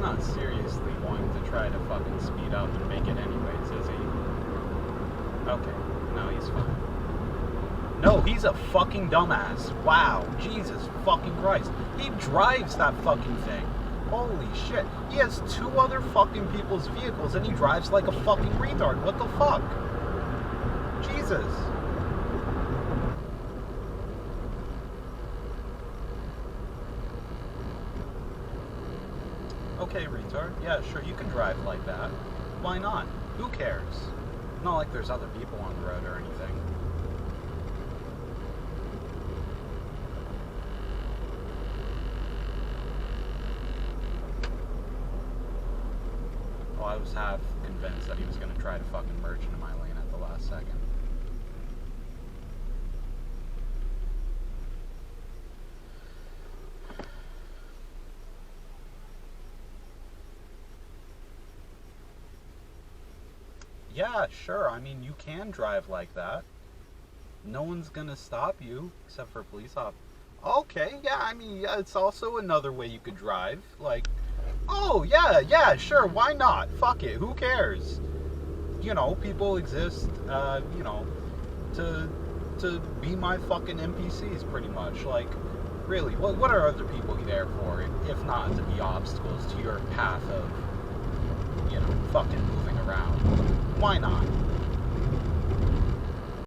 not seriously going to try to fucking speed up and make it anyways, is he? Okay, no, he's fine. No, he's a fucking dumbass. Wow, Jesus fucking Christ. He drives that fucking thing. Holy shit. He has 2 other fucking people's vehicles and he drives like a fucking retard. What the fuck? Jesus. Okay, retard. Yeah, sure, you can drive like that. Why not? Who cares? Not like there's other people on the road or anything. Well, I was half convinced that he was going to try to fucking merge into my lane at the last second. Yeah, sure. I mean, you can drive like that. No one's gonna stop you, except for police op. Okay, yeah, I mean, yeah, it's also another way you could drive. Like, oh, yeah, sure, why not? Fuck it, who cares? You know, people exist, to be my fucking NPCs, pretty much. Like, really, what are other people there for, if not to be obstacles to your path of, fucking moving around? Why not?